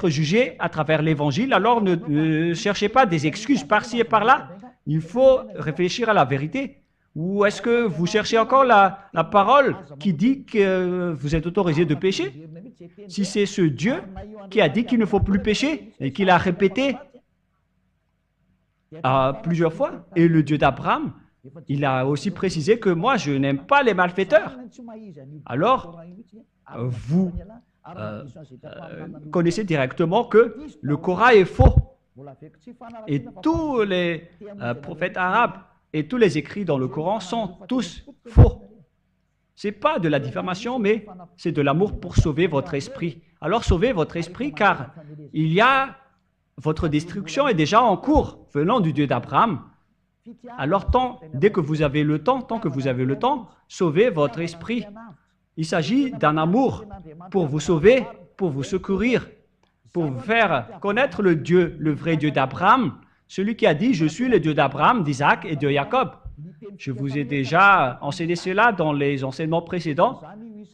jugé à travers l'Évangile. Alors ne cherchez pas des excuses par-ci et par-là. Il faut réfléchir à la vérité. Ou est-ce que vous cherchez encore la parole qui dit que vous êtes autorisé de pécher? Si c'est ce Dieu qui a dit qu'il ne faut plus pécher et qu'il a répété plusieurs fois, et le Dieu d'Abraham, il a aussi précisé que moi, je n'aime pas les malfaiteurs. Alors, vous connaissez directement que le Coran est faux. Et tous les prophètes arabes et tous les écrits dans le Coran sont tous faux. Ce n'est pas de la diffamation, mais c'est de l'amour pour sauver votre esprit. Alors sauvez votre esprit, car votre destruction est déjà en cours venant du Dieu d'Abraham. Alors dès que vous avez le temps, tant que vous avez le temps, sauvez votre esprit. Il s'agit d'un amour pour vous sauver, pour vous secourir, pour vous faire connaître le Dieu, le vrai Dieu d'Abraham, celui qui a dit « Je suis le Dieu d'Abraham, d'Isaac et de Jacob ». Je vous ai déjà enseigné cela dans les enseignements précédents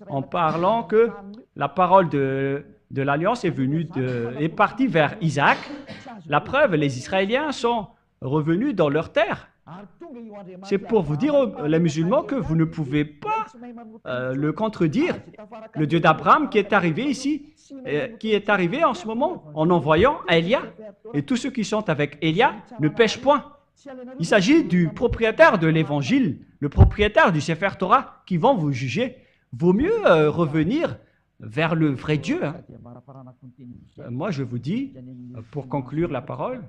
en parlant que la parole de l'Alliance est partie vers Isaac. La preuve, les Israéliens sont revenus dans leur terre. C'est pour vous dire, les musulmans, que vous ne pouvez pas le contredire. Le Dieu d'Abraham qui est arrivé ici, qui est arrivé en ce moment en envoyant Élia. Et tous ceux qui sont avec Élia ne pêchent point. Il s'agit du propriétaire de l'Évangile, le propriétaire du Sefer Torah, qui vont vous juger. Vaut mieux revenir vers le vrai Dieu. Moi, je vous dis, pour conclure la parole,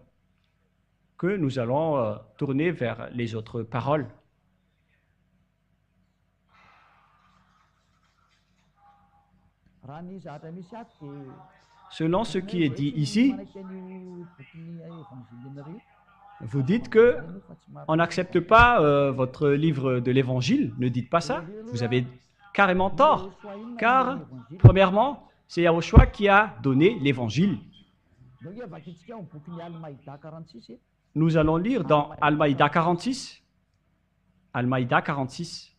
que nous allons tourner vers les autres paroles. Selon ce qui est dit ici, vous dites que on n'accepte pas votre livre de l'Évangile. Ne dites pas ça. Vous avez carrément tort. Car, premièrement, c'est Yahushua qui a donné l'Évangile. Nous allons lire dans Al-Maïda 46. Al-Maïda 46.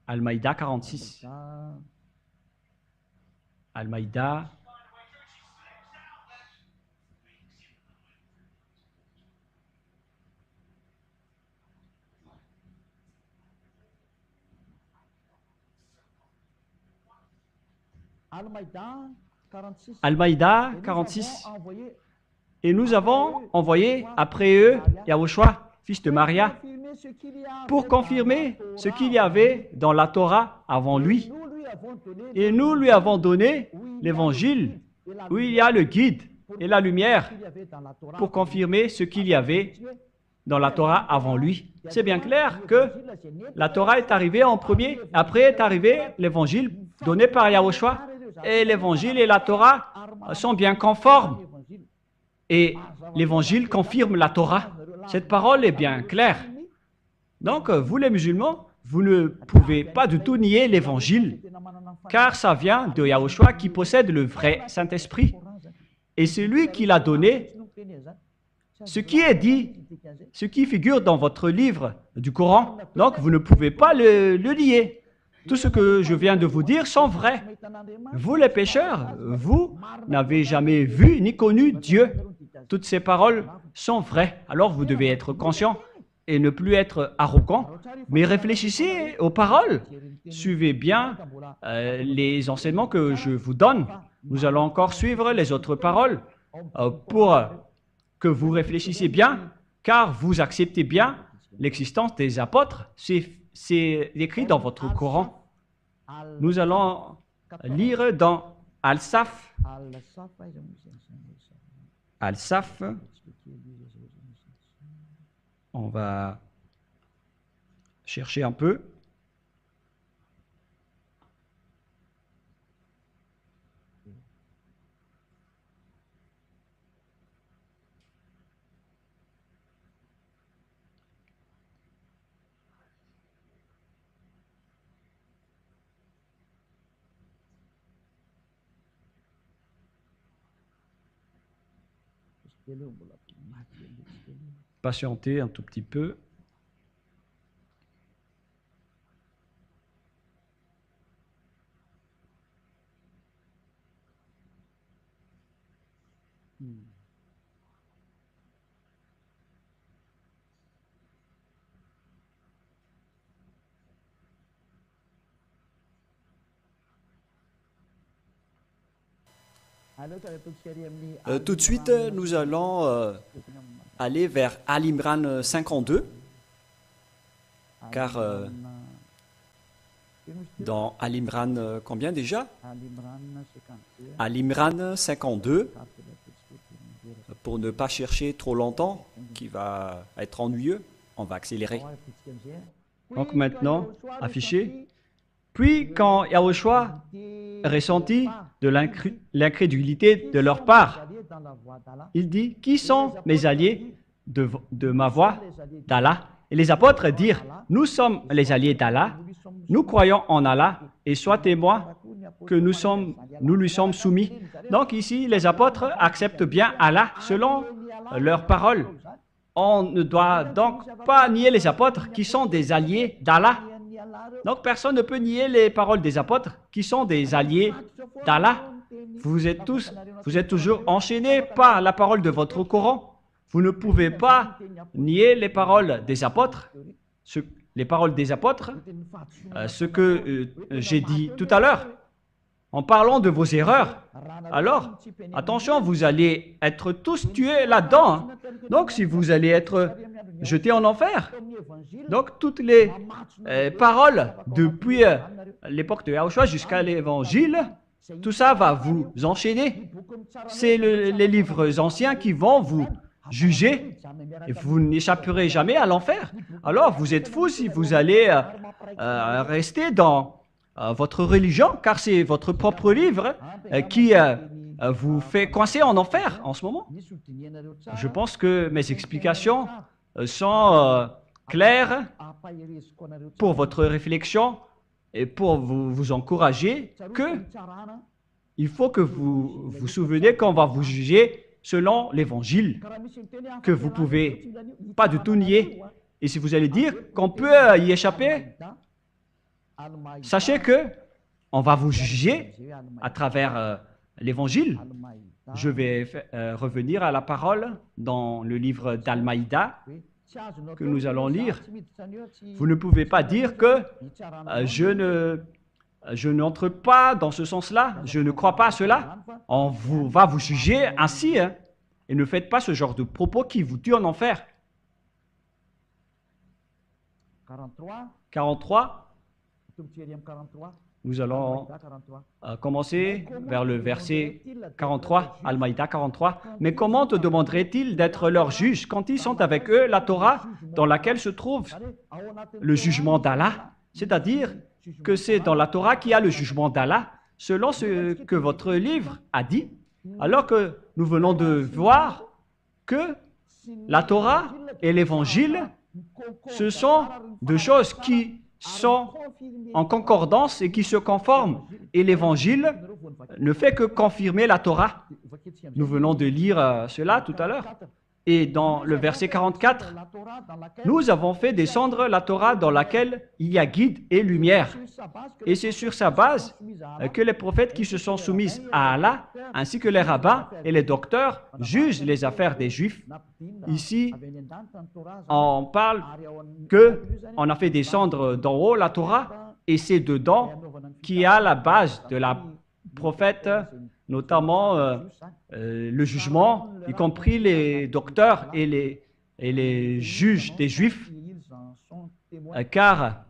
Al-Maïda 46. Al-Maïda. Al-Maïda 46. Et nous avons envoyé après eux Yahushua, fils de Maria, pour confirmer ce qu'il y avait dans la Torah avant lui. Et nous lui avons donné l'Évangile, où il y a le guide et la lumière, pour confirmer ce qu'il y avait dans la Torah avant lui. C'est bien clair que la Torah est arrivée en premier, après est arrivé l'Évangile donné par Yahushua, et l'Évangile et la Torah sont bien conformes. Et l'Évangile confirme la Torah. Cette parole est bien claire. Donc, vous les musulmans, vous ne pouvez pas du tout nier l'Évangile, car ça vient de Yahushua qui possède le vrai Saint-Esprit. Et c'est lui qui l'a donné. Ce qui est dit, ce qui figure dans votre livre du Coran, donc vous ne pouvez pas le nier. Tout ce que je viens de vous dire sont vrais. Vous les pécheurs, vous n'avez jamais vu ni connu Dieu. Toutes ces paroles sont vraies. Alors vous devez être conscient et ne plus être arrogant, mais réfléchissez aux paroles. Suivez bien les enseignements que je vous donne. Nous allons encore suivre les autres paroles pour que vous réfléchissiez bien, car vous acceptez bien l'existence des apôtres. C'est écrit dans votre Coran. Nous allons lire dans Al-Saf. Al-Saf. On va chercher un peu. Patientez un tout petit peu. Tout de suite, nous allons aller vers Al-Imran 52, car dans Al-Imran, combien déjà? Al-Imran 52, pour ne pas chercher trop longtemps, qui va être ennuyeux, on va accélérer. Donc maintenant, affiché. Puis quand Yahushua ressentit de l'incrédulité de leur part, il dit, qui sont mes alliés de ma voix d'Allah? Et les apôtres dirent, nous sommes les alliés d'Allah, nous croyons en Allah, et sois témoin que nous lui sommes soumis. Donc ici, les apôtres acceptent bien Allah selon leurs paroles. On ne doit donc pas nier les apôtres qui sont des alliés d'Allah. Donc personne ne peut nier les paroles des apôtres qui sont des alliés d'Allah. Vous êtes toujours enchaînés par la parole de votre Coran. Vous ne pouvez pas nier les paroles des apôtres. Les paroles des apôtres, ce que j'ai dit tout à l'heure, en parlant de vos erreurs. Alors, attention, vous allez être tous tués là-dedans. Hein. Donc, si vous allez être jetés en enfer, donc toutes les paroles depuis l'époque de Yahushua jusqu'à l'évangile, tout ça va vous enchaîner. C'est les livres anciens qui vont vous juger et vous n'échapperez jamais à l'enfer. Alors, vous êtes fous si vous allez rester dans votre religion, car c'est votre propre livre qui vous fait coincer en enfer en ce moment. Je pense que mes explications sont claires pour votre réflexion et pour vous encourager que il faut que vous vous souveniez qu'on va vous juger selon l'évangile, que vous ne pouvez pas du tout nier. Et si vous allez dire qu'on peut y échapper, sachez que on va vous juger à travers l'évangile. Je vais revenir à la parole dans le livre d'Al-Maïda que nous allons lire. Vous ne pouvez pas dire que je n'entre pas dans ce sens-là, je ne crois pas à cela. On va vous juger ainsi, hein, et ne faites pas ce genre de propos qui vous tuent en enfer. 43. Nous allons commencer vers le verset 43, Al-Maïda 43. Mais comment te demanderait-il d'être leur juge quand ils sont avec eux la Torah dans laquelle se trouve le jugement d'Allah? C'est-à-dire que c'est dans la Torah qu'il y a le jugement d'Allah, selon ce que votre livre a dit, alors que nous venons de voir que la Torah et l'Évangile, ce sont deux choses qui sont en concordance et qui se conforment. Et l'Évangile ne fait que confirmer la Torah. Nous venons de lire cela tout à l'heure. Et dans le verset 44, nous avons fait descendre la Torah dans laquelle il y a guide et lumière. Et c'est sur sa base que les prophètes qui se sont soumis à Allah, ainsi que les rabbins et les docteurs, jugent les affaires des Juifs. Ici, on parle qu'on a fait descendre d'en haut la Torah, et c'est dedans qu'il y a la base de la prophète, notamment le jugement, y compris les docteurs et les juges des Juifs, car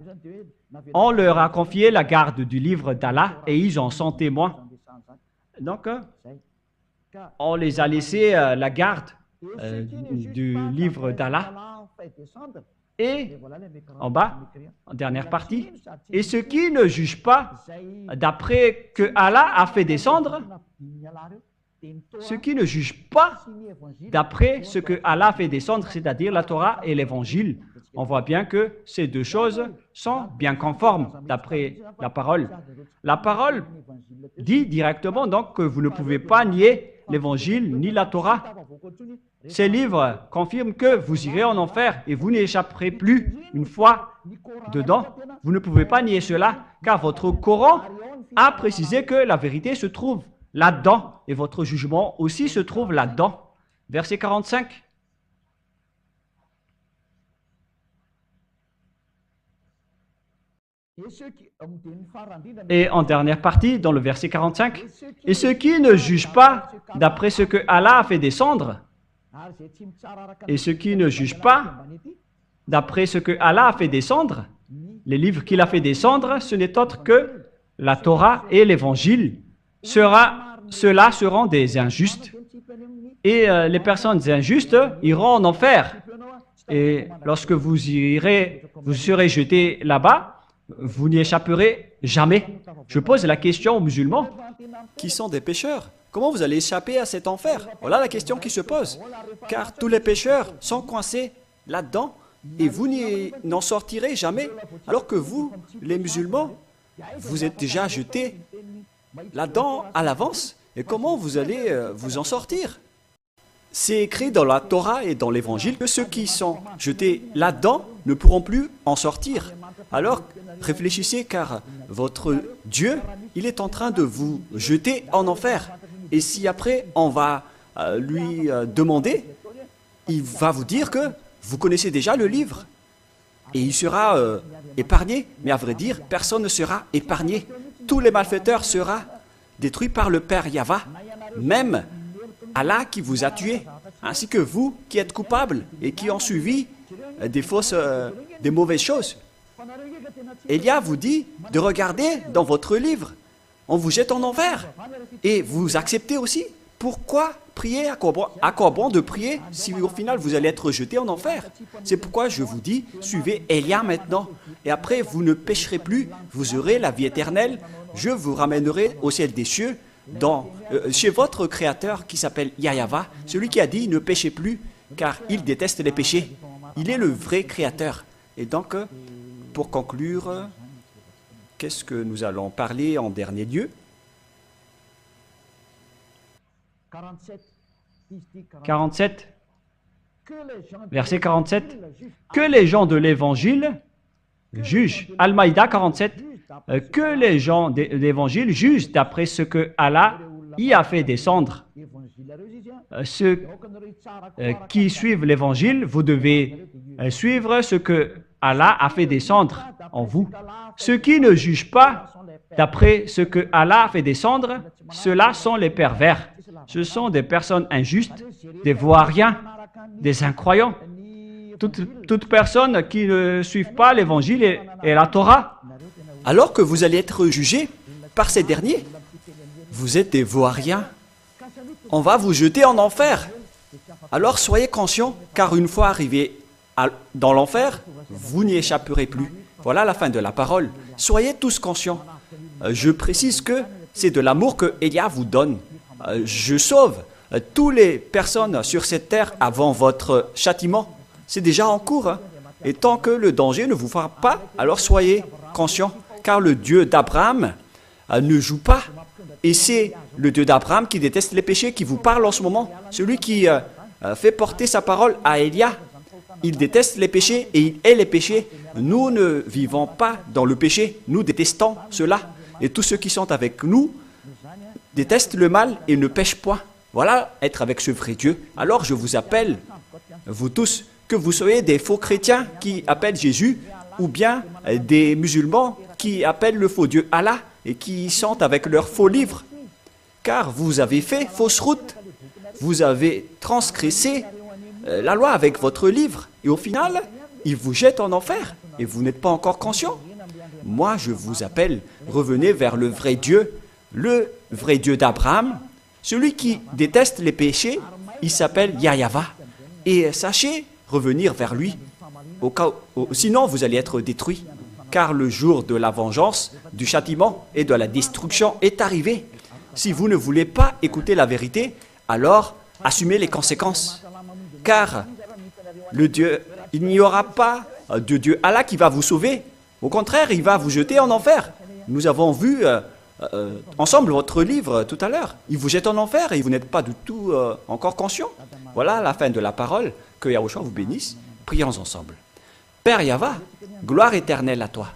on leur a confié la garde du livre d'Allah et ils en sont témoins. Donc, on les a laissés la garde du livre d'Allah. Et en bas, en dernière partie, et ceux qui ne jugent pas d'après que Allah a fait descendre, ceux qui ne jugent pas d'après ce que Allah a fait descendre, c'est-à-dire la Torah et l'Évangile, on voit bien que ces deux choses sont bien conformes d'après la parole. La parole dit directement donc que vous ne pouvez pas nier l'Évangile ni la Torah. Ces livres confirment que vous irez en enfer et vous n'y échapperez plus. Une fois dedans, vous ne pouvez pas nier cela, car votre Coran a précisé que la vérité se trouve là-dedans et votre jugement aussi se trouve là-dedans. Verset 45. Et en dernière partie, dans le verset 45, « Et ceux qui ne jugent pas d'après ce que Allah a fait descendre, et ceux qui ne jugent pas d'après ce que Allah a fait descendre, les livres qu'il a fait descendre, ce n'est autre que la Torah et l'Évangile. Ceux-là seront des injustes. Et les personnes injustes iront en enfer. Et lorsque vous serez jetés là-bas, vous n'y échapperez jamais. Je pose la question aux musulmans. Qui sont des pécheurs. Comment vous allez échapper à cet enfer? Voilà la question qui se pose. Car tous les pécheurs sont coincés là-dedans et vous n'en sortirez jamais. Alors que vous, les musulmans, vous êtes déjà jetés là-dedans à l'avance. Et comment vous allez vous en sortir? C'est écrit dans la Torah et dans l'Évangile que ceux qui sont jetés là-dedans ne pourront plus en sortir. Alors, réfléchissez car votre Dieu, il est en train de vous jeter en enfer. Et si après on va lui demander, il va vous dire que vous connaissez déjà le livre. Et il sera épargné. Mais à vrai dire, personne ne sera épargné. Tous les malfaiteurs seront détruits par le Père Yahva. Même Allah qui vous a tué, ainsi que vous qui êtes coupables et qui ont suivi des mauvaises choses. Élia vous dit de regarder dans votre livre. On vous jette en enfer. Et vous acceptez aussi. Pourquoi prier? À quoi bon de prier si au final vous allez être jeté en enfer? C'est pourquoi je vous dis, suivez Élia maintenant. Et après, vous ne pécherez plus, vous aurez la vie éternelle. Je vous ramènerai au ciel des cieux, chez votre Créateur qui s'appelle Yahva, celui qui a dit ne péchez plus, car il déteste les péchés. Il est le vrai Créateur. Et donc, pour conclure, qu'est-ce que nous allons parler en dernier lieu? 47, verset 47. Que les gens de l'Évangile jugent, Al-Maïda 47, que les gens de l'Évangile jugent d'après ce que Allah y a fait descendre. Ceux qui suivent l'Évangile, vous devez suivre ce que Allah a fait descendre en vous. Ceux qui ne jugent pas d'après ce que Allah a fait descendre, ceux-là sont les pervers. Ce sont des personnes injustes, des voiriens, des incroyants. Toute personne qui ne suit pas l'Évangile et la Torah. Alors que vous allez être jugés par ces derniers, vous êtes des voiriens. On va vous jeter en enfer. Alors soyez conscients, car une fois arrivés dans l'enfer, vous n'y échapperez plus. Voilà la fin de la parole. Soyez tous conscients. Je précise que c'est de l'amour que Élia vous donne. Je sauve toutes les personnes sur cette terre avant votre châtiment. C'est déjà en cours. Hein. Et tant que le danger ne vous frappe pas, alors soyez conscients. Car le Dieu d'Abraham ne joue pas. Et c'est le Dieu d'Abraham qui déteste les péchés qui vous parle en ce moment. Celui qui fait porter sa parole à Élia. Il déteste les péchés et il hait les péchés. Nous ne vivons pas dans le péché. Nous détestons cela. Et tous ceux qui sont avec nous détestent le mal et ne pêchent point. Voilà être avec ce vrai Dieu. Alors je vous appelle, vous tous, que vous soyez des faux chrétiens qui appellent Jésus ou bien des musulmans qui appellent le faux Dieu Allah et qui sont avec leurs faux livres. Car vous avez fait fausse route. Vous avez transgressé la loi avec votre livre. Et au final, il vous jette en enfer. Et vous n'êtes pas encore conscient. Moi, je vous appelle, revenez vers le vrai Dieu d'Abraham. Celui qui déteste les péchés, il s'appelle Yahva. Et sachez revenir vers lui. Sinon, vous allez être détruits. Car le jour de la vengeance, du châtiment et de la destruction est arrivé. Si vous ne voulez pas écouter la vérité, alors assumez les conséquences. Car il n'y aura pas de Dieu Allah qui va vous sauver. Au contraire, il va vous jeter en enfer. Nous avons vu ensemble votre livre tout à l'heure. Il vous jette en enfer et vous n'êtes pas du tout encore conscient. Voilà la fin de la parole. Que Yahushua vous bénisse. Prions ensemble. Père Yahva, gloire éternelle à toi.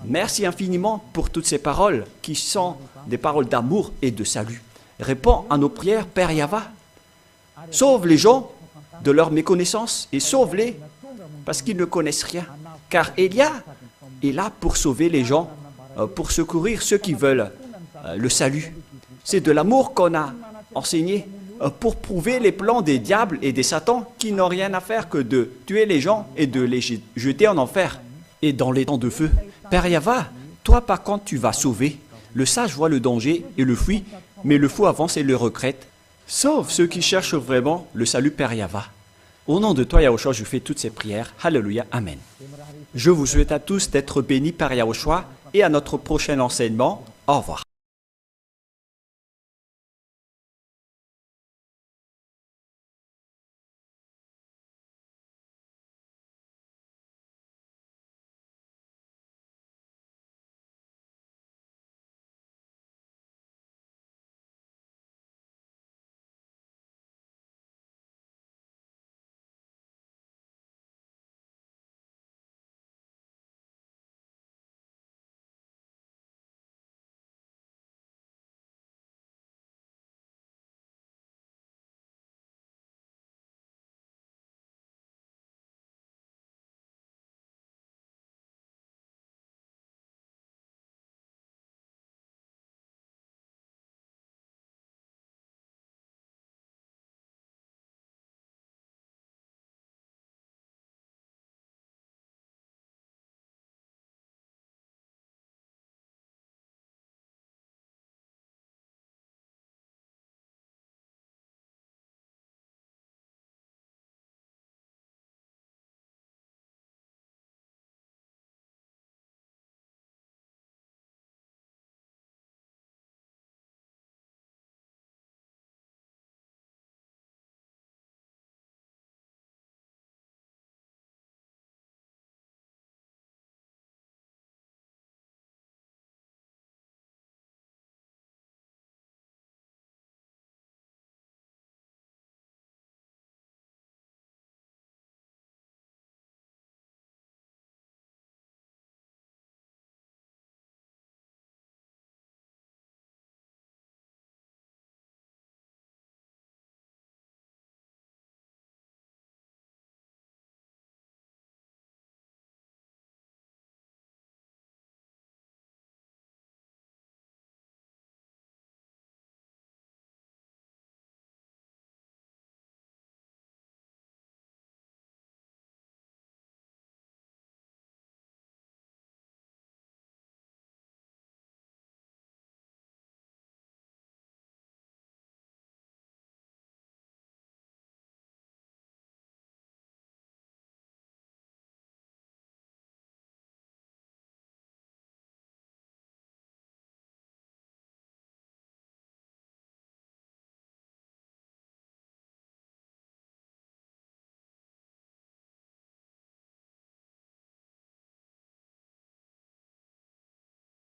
Merci infiniment pour toutes ces paroles qui sont des paroles d'amour et de salut. Réponds à nos prières, Père Yahva. Sauve les gens de leur méconnaissance et sauve-les parce qu'ils ne connaissent rien. Car Elia est là pour sauver les gens, pour secourir ceux qui veulent le salut. C'est de l'amour qu'on a enseigné pour prouver les plans des diables et des satans qui n'ont rien à faire que de tuer les gens et de les jeter en enfer et dans les temps de feu. Père Yahva, toi par contre tu vas sauver. Le sage voit le danger et le fuit, mais le fou avance et le regrette. Sauve ceux qui cherchent vraiment le salut, Père Yahva. Au nom de toi, Yahushua, je fais toutes ces prières. Alléluia, Amen. Je vous souhaite à tous d'être bénis par Yahushua et à notre prochain enseignement. Au revoir.